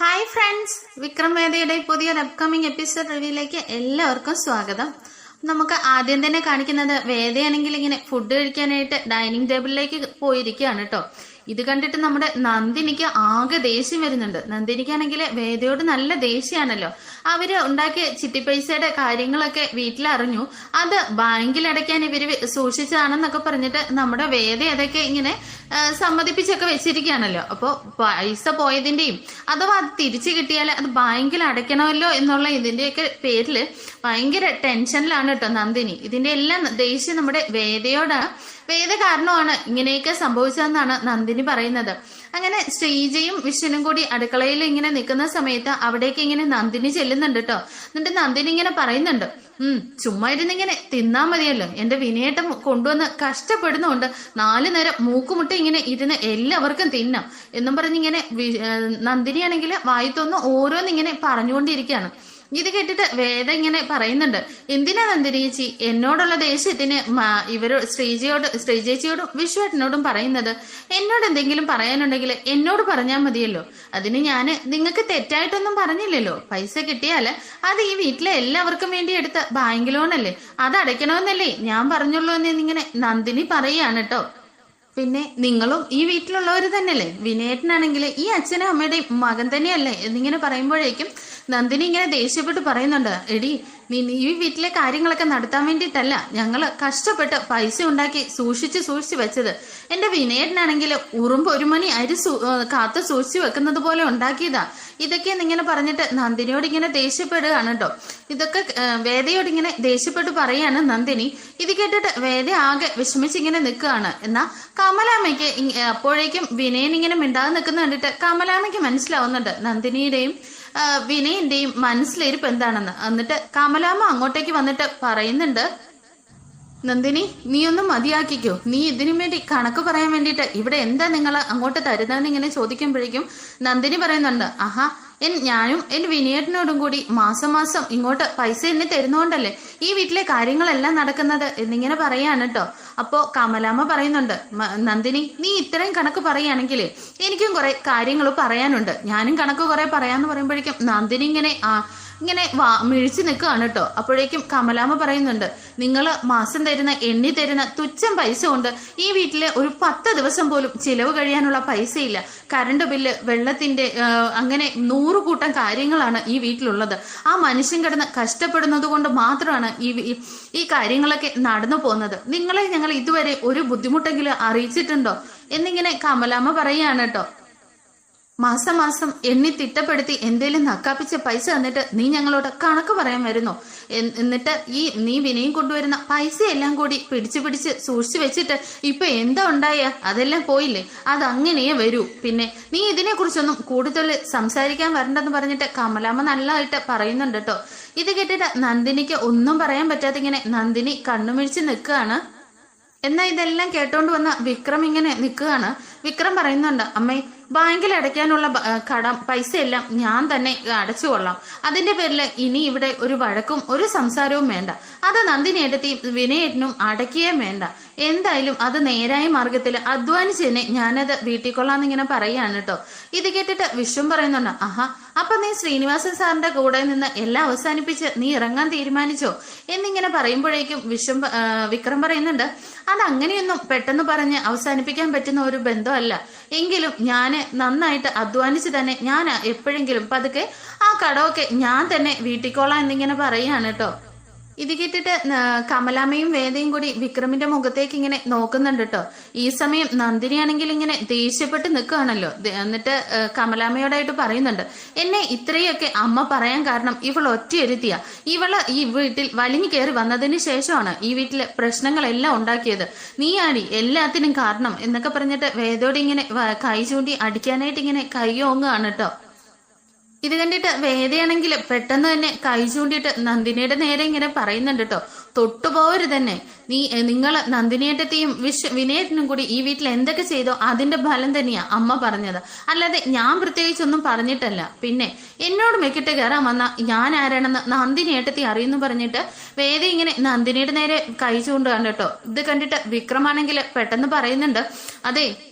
Hi friends, Vikram വേദയുടെ പുതിയൊരു upcoming episode റിവ്യൂയിലേക്ക് എല്ലാവർക്കും സ്വാഗതം. നമുക്ക് ആദ്യം തന്നെ കാണിക്കുന്നത് വേദയാണെങ്കിൽ ഇങ്ങനെ ഫുഡ് കഴിക്കാനായിട്ട് ഡൈനിങ് ടേബിളിലേക്ക് പോയിരിക്കുകയാണ് കേട്ടോ. ഇത് കണ്ടിട്ട് നമ്മുടെ നന്ദിനിക്ക് ആകെ ദേഷ്യം വരുന്നുണ്ട്. നന്ദിനിക്കാണെങ്കിൽ വേദയോട് നല്ല ദേഷ്യമാണല്ലോ. അവര് ഉണ്ടാക്കിയ ചിട്ടിപ്പൈസയുടെ കാര്യങ്ങളൊക്കെ വീട്ടിലറിഞ്ഞു. അത് ബാങ്കിൽ അടയ്ക്കാൻ ഇവര് സൂക്ഷിച്ചതാണെന്നൊക്കെ പറഞ്ഞിട്ട് നമ്മുടെ വേദ അതൊക്കെ ഇങ്ങനെ സമ്മതിപ്പിച്ചൊക്കെ വെച്ചിരിക്കുകയാണല്ലോ. അപ്പോൾ പൈസ പോയതിന്റെയും അഥവാ അത് തിരിച്ചു കിട്ടിയാൽ അത് ബാങ്കിൽ അടയ്ക്കണമല്ലോ എന്നുള്ള ഇതിന്റെയൊക്കെ പേരിൽ ഭയങ്കര ടെൻഷനിലാണ് കേട്ടോ നന്ദിനി. ഇതിന്റെ എല്ലാം ദേഷ്യം നമ്മുടെ വേദയോടാണ്. വേദ കാരണമാണ് ഇങ്ങനെയൊക്കെ സംഭവിച്ചതെന്നാണ് നന്ദിനി പറയുന്നത്. അങ്ങനെ ശ്രീജയും വിഷ്ണുനും കൂടി അടുക്കളയിൽ ഇങ്ങനെ നിൽക്കുന്ന സമയത്ത് അവിടേക്ക് ഇങ്ങനെ നന്ദിനി ചെല്ലുന്നുണ്ട് കേട്ടോ. എന്നിട്ട് നന്ദിനി ഇങ്ങനെ പറയുന്നുണ്ട്, ചുമ്മാ ഇരുന്നിങ്ങനെ തിന്നാ മതിയല്ലോ, എന്റെ വിനയേട്ടം കൊണ്ടുവന്ന് കഷ്ടപ്പെടുന്നുണ്ട്, 4 നേരം മൂക്കുമുട്ട ഇങ്ങനെ ഇരുന്ന് എല്ലാവർക്കും തിന്നാം എന്നും പറഞ്ഞിങ്ങനെ നന്ദിനിയാണെങ്കിൽ വായിത്തൊന്ന് ഓരോന്നിങ്ങനെ പറഞ്ഞുകൊണ്ടിരിക്കുകയാണ്. ഇത് കേട്ടിട്ട് വേദ ഇങ്ങനെ പറയുന്നുണ്ട്, എന്തിനാ നന്ദിനി ചേച്ചി എന്നോടുള്ള ദേഷ്യത്തിന് ശ്രീജേച്ചിയോടും വിശ്വേട്ടനോടും പറയുന്നത്? എന്നോട് എന്തെങ്കിലും പറയാനുണ്ടെങ്കിൽ എന്നോട് പറഞ്ഞാൽ മതിയല്ലോ. അതിന് ഞാൻ നിങ്ങൾക്ക് തെറ്റായിട്ടൊന്നും പറഞ്ഞില്ലല്ലോ. പൈസ കിട്ടിയാല് അത് ഈ വീട്ടിലെ എല്ലാവർക്കും വേണ്ടി എടുത്ത ബാങ്ക് ലോണല്ലേ, അത് അടയ്ക്കണമെന്നല്ലേ ഞാൻ പറഞ്ഞുള്ളൂ എന്നിങ്ങനെ നന്ദിനി പറയുകയാണ് കേട്ടോ. പിന്നെ നിങ്ങളും ഈ വീട്ടിലുള്ളവർ തന്നെയല്ലേ, വിനയേട്ടനാണെങ്കിൽ ഈ അച്ഛനും അമ്മയുടെയും മകൻ തന്നെയല്ലേ എന്നിങ്ങനെ പറയുമ്പോഴേക്കും നന്ദിനി ഇങ്ങനെ ദേഷ്യപ്പെട്ട് പറയുന്നുണ്ട്, എടി നീ ഈ വീട്ടിലെ കാര്യങ്ങളൊക്കെ നടത്താൻ വേണ്ടിയിട്ടല്ല ഞങ്ങള് കഷ്ടപ്പെട്ട് പൈസ ഉണ്ടാക്കി സൂക്ഷിച്ച് വെച്ചത്. എന്റെ വിനയേട്ടനാണെങ്കിൽ ഉറുമ്പ് 1 മണി അരി കാത്തു സൂക്ഷിച്ചു വെക്കുന്നത് പോലെ ഉണ്ടാക്കിയതാ. ഇതൊക്കെ ഇങ്ങനെ പറഞ്ഞിട്ട് നന്ദിനിയോട് ഇങ്ങനെ ദേഷ്യപ്പെടുകയാണ് കേട്ടോ. ഇതൊക്കെ വേദയോട് ഇങ്ങനെ ദേഷ്യപ്പെട്ട് പറയാണ് നന്ദിനി. ഇത് കേട്ടിട്ട് വേദ ആകെ വിഷമിച്ചിങ്ങനെ നിൽക്കുകയാണ്. എന്നാ കമലാമ്മയ്ക്ക് അപ്പോഴേക്കും വിനയൻ ഇങ്ങനെ മിണ്ടാതെ നിൽക്കുന്ന കണ്ടിട്ട് കമലാമ്മയ്ക്ക് മനസ്സിലാവുന്നുണ്ട് നന്ദിനിയുടെയും വിനയന്റെയും മനസ്സിലിരിപ്പ് എന്താണെന്ന്. എന്നിട്ട് കമലാമ്മ അങ്ങോട്ടേക്ക് വന്നിട്ട് പറയുന്നുണ്ട്, നന്ദിനി നീ ഒന്നും മതിയാക്കിക്കോ, നീ ഇതിനു വേണ്ടി കണക്ക് പറയാൻ വേണ്ടിയിട്ട് ഇവിടെ എന്താ നിങ്ങൾ അങ്ങോട്ട് തരുന്നതെന്ന് ഇങ്ങനെ ചോദിക്കുമ്പോഴേക്കും നന്ദിനി പറയുന്നുണ്ട്, ആഹാ ഞാനും എന്റെ വിനയേട്ടനോടും കൂടി മാസം ഇങ്ങോട്ട് പൈസ എന്നെ തരുന്നോണ്ടല്ലേ ഈ വീട്ടിലെ കാര്യങ്ങളെല്ലാം നടക്കുന്നത് എന്നിങ്ങനെ പറയാണ് കേട്ടോ. അപ്പോ കമലാമ്മ പറയുന്നുണ്ട്, നന്ദിനി നീ ഇത്രയും കണക്ക് പറയുകയാണെങ്കിൽ എനിക്കും കുറെ കാര്യങ്ങൾ പറയാനുണ്ട്, ഞാനും കണക്ക് കുറെ പറയാന്ന് പറയുമ്പോഴേക്കും നന്ദിനി ഇങ്ങനെ മിഴിച്ചു നിൽക്കുകയാണ് കേട്ടോ. അപ്പോഴേക്കും കമലാമ്മ പറയുന്നുണ്ട്, നിങ്ങൾ മാസം എണ്ണി തരുന്ന തുച്ഛം പൈസ കൊണ്ട് ഈ വീട്ടിലെ ഒരു 10 ദിവസം പോലും ചിലവ് കഴിയാനുള്ള പൈസയില്ല. കറണ്ട് ബില്ല്, വെള്ളത്തിന്റെ അങ്ങനെ 100 കൂട്ടം കാര്യങ്ങളാണ് ഈ വീട്ടിലുള്ളത്. ആ മനുഷ്യൻ കിടന്ന് കഷ്ടപ്പെടുന്നത് കൊണ്ട് മാത്രമാണ് ഈ കാര്യങ്ങളൊക്കെ നടന്നു പോകുന്നത്. നിങ്ങളെ ഞങ്ങൾ ഇതുവരെ ഒരു ബുദ്ധിമുട്ടെങ്കിലും അറിയിച്ചിട്ടുണ്ടോ എന്നിങ്ങനെ കമലാമ്മ പറയുകയാണ് കേട്ടോ. മാസം എണ്ണി തിട്ടപ്പെടുത്തി എന്തേലും നക്കാപ്പിച്ച പൈസ തന്നിട്ട് നീ ഞങ്ങളോട് കണക്ക് പറയാൻ വരുന്നു. എന്നിട്ട് നീ വിനയം കൊണ്ടുവരുന്ന പൈസയെല്ലാം കൂടി പിടിച്ച് സൂക്ഷിച്ചു വെച്ചിട്ട് ഇപ്പൊ എന്താ ഉണ്ടായ? അതെല്ലാം പോയില്ലേ, അതങ്ങനെയേ വരൂ. പിന്നെ നീ ഇതിനെ കുറിച്ചൊന്നും കൂടുതൽ സംസാരിക്കാൻ വരണ്ടെന്ന് പറഞ്ഞിട്ട് കമലാമ്മ നല്ലതായിട്ട് പറയുന്നുണ്ട് കേട്ടോ. ഇത് കേട്ടിട്ട് നന്ദിനിക്ക് ഒന്നും പറയാൻ പറ്റാതെ ഇങ്ങനെ നന്ദിനി കണ്ണുമിഴിച്ച് നിൽക്കുകയാണ്. എന്നാ ഇതെല്ലാം കേട്ടോണ്ട് വന്ന വിക്രം ഇങ്ങനെ നിൽക്കുകയാണ്. വിക്രം പറയുന്നുണ്ട്, അമ്മേ ബാങ്കിൽ അടയ്ക്കാനുള്ള പൈസയെല്ലാം ഞാൻ തന്നെ അടച്ചുകൊള്ളാം. അതിന്റെ പേരിൽ ഇനി ഇവിടെ ഒരു വഴക്കും ഒരു സംസാരവും വേണ്ട. അത് നന്ദിനി എടുത്തിയും വിനയേട്ടനും അടയ്ക്കുകയും വേണ്ട. എന്തായാലും അത് നേരായ മാർഗത്തിൽ അധ്വാനിച്ച് തന്നെ ഞാനത് വീട്ടിൽ കൊള്ളാന്നിങ്ങനെ പറയാണ് കേട്ടോ. ഇത് കേട്ടിട്ട് വിശ്വം പറയുന്നുണ്ട്, ആഹാ അപ്പൊ നീ ശ്രീനിവാസൻ സാറിന്റെ കൂടെ നിന്ന് എല്ലാം അവസാനിപ്പിച്ച് നീ ഇറങ്ങാൻ തീരുമാനിച്ചോ എന്നിങ്ങനെ പറയുമ്പോഴേക്കും വിക്രം പറയുന്നുണ്ട്, അതങ്ങനെയൊന്നും പെട്ടെന്ന് പറഞ്ഞ് അവസാനിപ്പിക്കാൻ പറ്റുന്ന ഒരു ബന്ധമല്ല. എങ്കിലും ഞാൻ നന്നായിട്ട് അധ്വാനിച്ച് തന്നെ ഞാൻ എപ്പോഴെങ്കിലും പതുക്കെ ആ കടമൊക്കെ ഞാൻ തന്നെ വീട്ടിക്കോളാം എന്നിങ്ങനെ പറയാണ് കേട്ടോ. ഇത് കേട്ടിട്ട് കമലാമ്മയും വേദയും കൂടി വിക്രമിന്റെ മുഖത്തേക്ക് ഇങ്ങനെ നോക്കുന്നുണ്ട് കേട്ടോ. ഈ സമയം നന്ദിനിയാണെങ്കിൽ ഇങ്ങനെ ദേഷ്യപ്പെട്ട് നിൽക്കുകയാണല്ലോ. എന്നിട്ട് കമലാമ്മയോടായിട്ട് പറയുന്നുണ്ട്, എന്നെ ഇത്രയൊക്കെ അമ്മ പറയാൻ കാരണം ഇവൾ ഒറ്റയൊരുത്തിയാ. ഇവള് ഈ വീട്ടിൽ വലിഞ്ഞു കയറി വന്നതിന് ശേഷമാണ് ഈ വീട്ടിലെ പ്രശ്നങ്ങളെല്ലാം ഉണ്ടാക്കിയത്. നീയാടി എല്ലാത്തിനും കാരണം എന്നൊക്കെ പറഞ്ഞിട്ട് വേദയോട് ഇങ്ങനെ കൈ ചൂണ്ടി അടിക്കാനായിട്ട് ഇങ്ങനെ കൈ ഓങ്ങുകയാണ് കേട്ടോ. ഇത് കണ്ടിട്ട് വേദയാണെങ്കിൽ പെട്ടെന്ന് തന്നെ കൈ ചൂണ്ടിയിട്ട് നന്ദിനിയുടെ നേരെ ഇങ്ങനെ പറയുന്നുണ്ട് കേട്ടോ, തൊട്ടുപോകരുത് തന്നെ. നിങ്ങൾ നന്ദിനിയേട്ടത്തെയും വിനയേട്ടനും കൂടി ഈ വീട്ടിൽ എന്തൊക്കെ ചെയ്തോ അതിന്റെ ഫലം തന്നെയാ അമ്മ പറഞ്ഞത്, അല്ലാതെ ഞാൻ പ്രത്യേകിച്ചൊന്നും പറഞ്ഞിട്ടല്ല. പിന്നെ എന്നോട് മെക്കിട്ട് കയറാൻ വന്ന ഞാൻ ആരാണെന്ന് നന്ദിനിയേട്ടത്തി അറിയുന്നു പറഞ്ഞിട്ട് വേദ ഇങ്ങനെ നന്ദിനിയുടെ നേരെ കൈ ചൂണ്ടുകയാണ് കേട്ടോ. ഇത് കണ്ടിട്ട് വിക്രമാണെങ്കിൽ പെട്ടെന്ന് പറയുന്നുണ്ട്, അതെ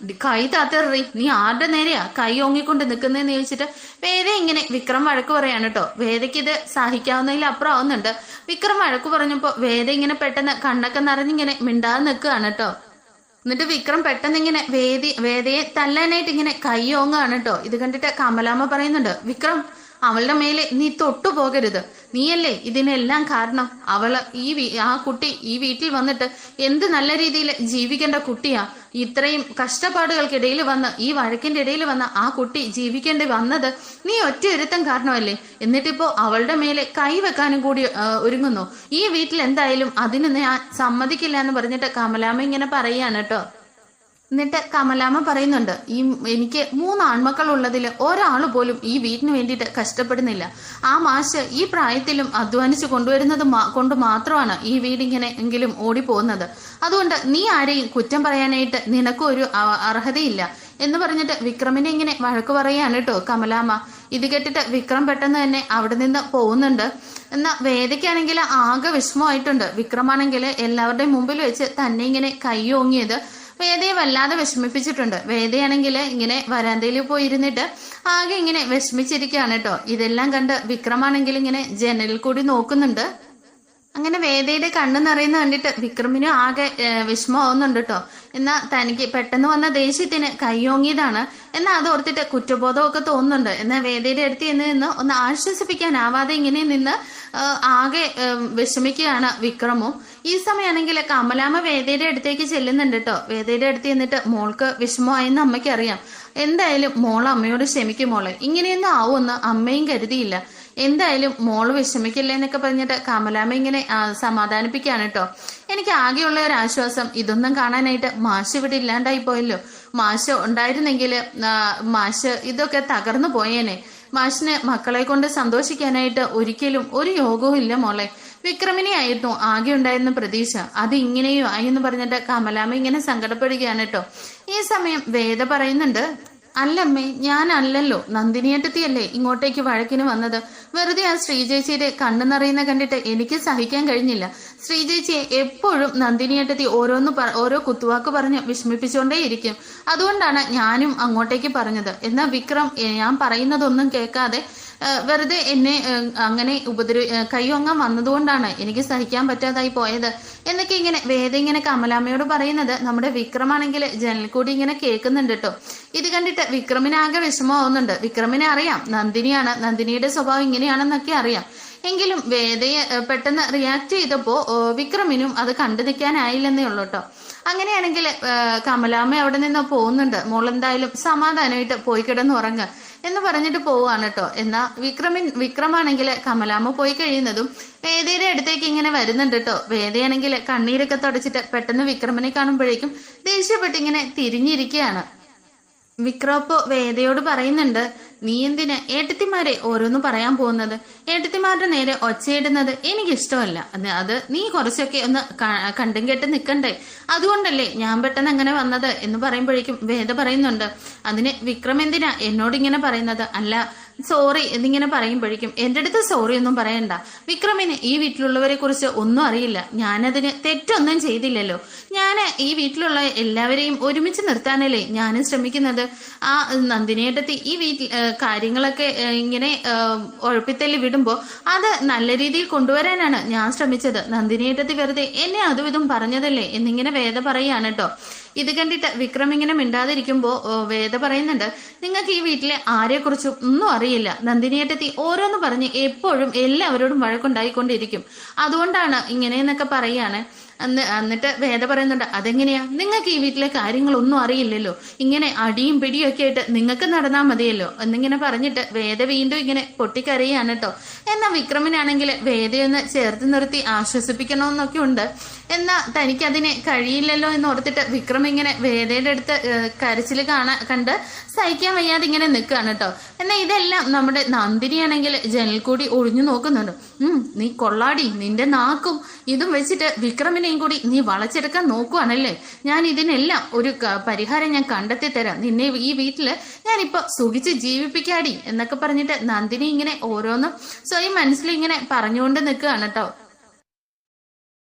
കൈ താത്തറി, നീ ആരുടെ നേരെയാ കൈ ഓങ്ങിക്കൊണ്ട് നിൽക്കുന്നതെന്ന് ചോദിച്ചിട്ട് വേദ ഇങ്ങനെ വിക്രം വഴക്ക് പറയാണ് കേട്ടോ. വേദയ്ക്ക് ഇത് സഹിക്കാവുന്നതിൽ അപ്പുറം ആവുന്നുണ്ട്. വിക്രം വഴക്ക് പറഞ്ഞപ്പോ വേദ ഇങ്ങനെ പെട്ടെന്ന് കണ്ണൊക്കെ നിറഞ്ഞിങ്ങനെ മിണ്ടാതെ നിൽക്കുകയാണ് കേട്ടോ. എന്നിട്ട് വിക്രം പെട്ടെന്ന് ഇങ്ങനെ വേദയെ തല്ലാനായിട്ട് ഇങ്ങനെ കൈ ഓങ്ങാണ് കേട്ടോ. ഇത് കണ്ടിട്ട് കമലാമ്മ പറയുന്നുണ്ട്, വിക്രം അവളുടെ മേലെ നീ തൊട്ടു പോകരുത്, നീയല്ലേ ഇതിനെല്ലാം കാരണം. ആ കുട്ടി ഈ വീട്ടിൽ വന്നിട്ട് എന്ത് നല്ല രീതിയിൽ ജീവിക്കേണ്ട കുട്ടിയാ. ഇത്രയും കഷ്ടപ്പാടുകൾക്കിടയിൽ വന്ന് ഈ വഴക്കിന്റെ ഇടയിൽ വന്ന് ആ കുട്ടി ജീവിക്കേണ്ടി വന്നത് നീ ഒറ്റയൊരുത്തം കാരണമല്ലേ. എന്നിട്ടിപ്പോ അവളുടെ മേലെ കൈവെക്കാനും കൂടി ഒരുങ്ങുന്നു. ഈ വീട്ടിൽ എന്തായാലും അതിന് ഞാൻ സമ്മതിക്കില്ല എന്ന് പറഞ്ഞിട്ട് കമലാമ്മ ഇങ്ങനെ പറയാണ് കേട്ടോ. എന്നിട്ട് കമലാമ്മ പറയുന്നുണ്ട്, എനിക്ക് 3 ആൺമക്കൾ ഉള്ളതിൽ ഒരാൾ പോലും ഈ വീട്ടിന് വേണ്ടിയിട്ട് കഷ്ടപ്പെടുന്നില്ല. ആ മാഷ് ഈ പ്രായത്തിലും അധ്വാനിച്ചു കൊണ്ടുവരുന്നത് കൊണ്ട് മാത്രമാണ് ഈ വീടിങ്ങനെ എങ്കിലും ഓടിപ്പോകുന്നത്. അതുകൊണ്ട് നീ ആരെയും കുറ്റം പറയാനായിട്ട് നിനക്കും ഒരു അർഹതയില്ല എന്ന് പറഞ്ഞിട്ട് വിക്രമിനെ ഇങ്ങനെ വഴക്ക് പറയാണ് കേട്ടോ കമലാമ്മ. ഇത് കേട്ടിട്ട് വിക്രം പെട്ടെന്ന് തന്നെ അവിടെ നിന്ന് പോകുന്നുണ്ട്. എന്നാൽ വേദയ്ക്കാണെങ്കിൽ ആകെ വിഷമമായിട്ടുണ്ട്. വിക്രമാണെങ്കിൽ എല്ലാവരുടെയും മുമ്പിൽ വെച്ച് തന്നെ ഇങ്ങനെ കൈ ഓങ്ങിയത് വേദയെ വല്ലാതെ വിഷമിപ്പിച്ചിട്ടുണ്ട്. വേദയാണെങ്കിൽ ഇങ്ങനെ വരാന്തയിൽ പോയിരുന്നിട്ട് ആകെ ഇങ്ങനെ വിഷമിച്ചിരിക്കുകയാണ് കേട്ടോ. ഇതെല്ലാം കണ്ട് വിക്രമാണെങ്കിൽ ഇങ്ങനെ ജനലിൽ കൂടി നോക്കുന്നുണ്ട്. അങ്ങനെ വേദയുടെ കണ്ണ് നിറയുന്ന കണ്ടിട്ട് വിക്രമിന് ആകെ വിഷമമാവുന്നുണ്ട് കേട്ടോ. എന്നാൽ തനിക്ക് പെട്ടെന്ന് വന്ന ദേഷ്യത്തിന് കൈയോങ്ങിയതാണ്. എന്നാൽ അത് ഓർത്തിട്ട് കുറ്റബോധമൊക്കെ തോന്നുന്നുണ്ട്. എന്നാൽ വേദയുടെ അടുത്ത് നിന്ന് ഒന്ന് ആശ്വസിപ്പിക്കാനാവാതെ ഇങ്ങനെ നിന്ന് ആകെ വിഷമിക്കുകയാണ് വിക്രമും. ഈ സമയമാണെങ്കിൽ കമലാമ്മ വേദയുടെ അടുത്തേക്ക് ചെല്ലുന്നുണ്ട് കേട്ടോ. വേദയുടെ അടുത്ത് ചെന്നിട്ട് മോൾക്ക് വിഷമമായെന്ന് അമ്മയ്ക്ക് അറിയാം, എന്തായാലും മോൾ അമ്മയോട് ക്ഷമിക്കും മോളെ, ഇങ്ങനെയൊന്നും ആവുമെന്ന് അമ്മയും കരുതിയില്ല, എന്തായാലും മോള് വിഷമിക്കില്ല എന്നൊക്കെ പറഞ്ഞിട്ട് കമലാമ്മ ഇങ്ങനെ സമാധാനിപ്പിക്കുകയാണ് കേട്ടോ. എനിക്ക് ആകെയുള്ള ഒരു ആശ്വാസം ഇതൊന്നും കാണാനായിട്ട് മാഷ് ഇവിടെ ഇല്ലാണ്ടായി പോയല്ലോ. മാഷ് ഉണ്ടായിരുന്നെങ്കിൽ മാഷ് ഇതൊക്കെ തകർന്നു പോയേനെ. മാഷിന് മക്കളെ കൊണ്ട് സന്തോഷിക്കാനായിട്ട് ഒരിക്കലും ഒരു യോഗവും ഇല്ല മോളെ. വിക്രമിനെ ആയിരുന്നു ആകെ ഉണ്ടായിരുന്ന പ്രതീക്ഷ, അത് ഇങ്ങനെയോ ആയെന്ന് പറഞ്ഞിട്ട് കമലാമ്മ ഇങ്ങനെ സങ്കടപ്പെടുകയാണ് കേട്ടോ. ഈ സമയം വേദ പറയുന്നുണ്ട്, അല്ലമ്മേ ഞാനല്ലല്ലോ, നന്ദിനിയേട്ടത്തിയല്ലേ ഇങ്ങോട്ടേക്ക് വഴക്കിന് വന്നത്. വെറുതെ ആ ശ്രീജേച്ചിയുടെ കണ്ണു നിറയുന്ന കണ്ടിട്ട് എനിക്ക് സഹിക്കാൻ കഴിഞ്ഞില്ല. ശ്രീജേച്ചിയെ എപ്പോഴും നന്ദിനിയേട്ടത്തി ഓരോ കുത്തുവാക്ക് പറഞ്ഞ് വിഷമിപ്പിച്ചുകൊണ്ടേയിരിക്കും. അതുകൊണ്ടാണ് ഞാനും അങ്ങോട്ടേക്ക് പറഞ്ഞത്. എന്നാൽ വിക്രം ഞാൻ പറയുന്നതൊന്നും കേൾക്കാതെ വെറുതെ എന്നെ അങ്ങനെ കൈയൊങ്ങാൻ വന്നതുകൊണ്ടാണ് എനിക്ക് സഹിക്കാൻ പറ്റാതായി പോയത് എന്നൊക്കെ ഇങ്ങനെ വേദ ഇങ്ങനെ കമലാമ്മയോട് പറയുന്നത് നമ്മുടെ വിക്രമാണെങ്കിൽ ജനൽ കൂടി ഇങ്ങനെ കേൾക്കുന്നുണ്ട് കേട്ടോ. ഇത് കണ്ടിട്ട് വിക്രമിനാകെ വിഷമമാവുന്നുണ്ട്. വിക്രമിനെ അറിയാം നന്ദിനിയാണ്, നന്ദിനിയുടെ സ്വഭാവം ഇങ്ങനെയാണെന്നൊക്കെ അറിയാം. എങ്കിലും വേദയെ പെട്ടെന്ന് റിയാക്ട് ചെയ്തപ്പോ വിക്രമിനും അത് കണ്ടു നിൽക്കാനായില്ലെന്നേ ഉള്ളൂ കേട്ടോ. അങ്ങനെയാണെങ്കിൽ കമലാമ്മ അവിടെ നിന്ന് പോകുന്നുണ്ട്. മോളെന്തായാലും സമാധാനമായിട്ട് പോയി കിടന്നുറങ്ങുക എന്ന് പറഞ്ഞിട്ട് പോവാണ് കേട്ടോ. എന്നാ വിക്രമാണെങ്കിൽ കമലാമ്മ പോയി കഴിയുന്നതും വേദയുടെ അടുത്തേക്ക് ഇങ്ങനെ വരുന്നുണ്ട് കേട്ടോ. വേദയാണെങ്കിൽ കണ്ണീരൊക്കെ തുടച്ചിട്ട് പെട്ടെന്ന് വിക്രമനെ കാണുമ്പോഴേക്കും ദേഷ്യപ്പെട്ട് ഇങ്ങനെ തിരിഞ്ഞിരിക്കുകയാണ്. വിക്രപ്പോ വേദയോട് പറയുന്നുണ്ട്, നീ എന്തിന് ഏട്ടത്തിമാരെ ഓരോന്ന് പറയാൻ പോകുന്നത്? ഏട്ടത്തിമാരുടെ നേരെ ഒച്ചയിടുന്നത് എനിക്കിഷ്ടമല്ല. അത് നീ കുറച്ചൊക്കെ ഒന്ന് കണ്ടും കേട്ട് നിൽക്കണ്ടേ, അതുകൊണ്ടല്ലേ ഞാൻ പെട്ടെന്ന് അങ്ങനെ വന്നത് എന്ന് പറയുമ്പോഴേക്കും വേദ പറയുന്നുണ്ട്, അതിന് വിക്രം എന്തിനാ എന്നോട് ഇങ്ങനെ പറയുന്നത്? അല്ല സോറി എന്നിങ്ങനെ പറയുമ്പോഴേക്കും എൻ്റെ അടുത്ത് സോറി ഒന്നും പറയണ്ട. വിക്രമിന് ഈ വീട്ടിലുള്ളവരെ കുറിച്ച് ഒന്നും അറിയില്ല. ഞാനതിന് തെറ്റൊന്നും ചെയ്തില്ലല്ലോ. ഞാൻ ഈ വീട്ടിലുള്ള എല്ലാവരെയും ഒരുമിച്ച് നിർത്താനല്ലേ ഞാനും ശ്രമിക്കുന്നത്. ആ നന്ദിനിയേട്ടത്തി ഈ വീട്ടിൽ കാര്യങ്ങളൊക്കെ ഇങ്ങനെ ഉഴപ്പിത്തല്ലി വിടുമ്പോൾ അത് നല്ല രീതിയിൽ കൊണ്ടുവരാനാണ് ഞാൻ ശ്രമിച്ചത്. നന്ദിനിയേട്ടത്തി വെറുതെ എന്നെ അതും ഇതും പറഞ്ഞതല്ലേ എന്നിങ്ങനെ വേദ പറയാണ് കേട്ടോ. ഇത് കണ്ടിട്ട് വിക്രം ഇങ്ങനെ മിണ്ടാതിരിക്കുമ്പോ വേദ പറയുന്നുണ്ട്, നിങ്ങൾക്ക് ഈ വീട്ടിലെ ആരെക്കുറിച്ചും ഒന്നും അറിയില്ല. നന്ദിനിയേട്ടത്തി ഓരോന്ന് പറഞ്ഞ് എപ്പോഴും എല്ലാവരോടും വഴക്കുണ്ടായിക്കൊണ്ടിരിക്കും. അതുകൊണ്ടാണ് ഇങ്ങനെയെന്നൊക്കെ പറയാണ്. എന്നിട്ട് വേദ പറയുന്നുണ്ട്, അതെങ്ങനെയാ, നിങ്ങൾക്ക് ഈ വീട്ടിലെ കാര്യങ്ങളൊന്നും അറിയില്ലല്ലോ, ഇങ്ങനെ അടിയും പിടിയും ഒക്കെ ആയിട്ട് നിങ്ങൾക്ക് നടന്നാൽ മതിയല്ലോ എന്നിങ്ങനെ പറഞ്ഞിട്ട് വേദ വീണ്ടും ഇങ്ങനെ പൊട്ടിക്കരയാണ് കേട്ടോ. എന്നാൽ വിക്രമിനാണെങ്കിൽ വേദയൊന്ന് ചേർത്ത് നിർത്തി ആശ്വസിപ്പിക്കണമെന്നൊക്കെ ഉണ്ട്. എന്നാ തനിക്കതിനെ കഴിയില്ലല്ലോ എന്ന് ഓർത്തിട്ട് വിക്രം ഇങ്ങനെ വേദയുടെ അടുത്ത് കരച്ചിൽ കണ്ട് സഹിക്കാൻ വയ്യാതെ ഇങ്ങനെ നിൽക്കുകയാണ് കേട്ടോ. എന്നാൽ ഇതെല്ലാം നമ്മുടെ നന്ദിനിയാണെങ്കിൽ ജനൽ കൂടി ഒഴിഞ്ഞു നോക്കുന്നുണ്ട്. നീ കൊള്ളാടി, നിന്റെ നാക്കും ഇതും വെച്ചിട്ട് വിക്രമിനെയും കൂടി നീ വളച്ചെടുക്കാൻ നോക്കുവാണല്ലേ. ഞാൻ ഇതിനെല്ലാം ഒരു പരിഹാരം ഞാൻ കണ്ടെത്തി തരാം, നിന്നെ ഈ വീട്ടില് ഞാനിപ്പോ സുഖിച്ച് ജീവിപ്പിക്കാടി എന്നൊക്കെ പറഞ്ഞിട്ട് നന്ദിനി ഇങ്ങനെ ഓരോന്നും സ്വയം മനസ്സിൽ ഇങ്ങനെ പറഞ്ഞുകൊണ്ട് നിൽക്കുകയാണ് കേട്ടോ.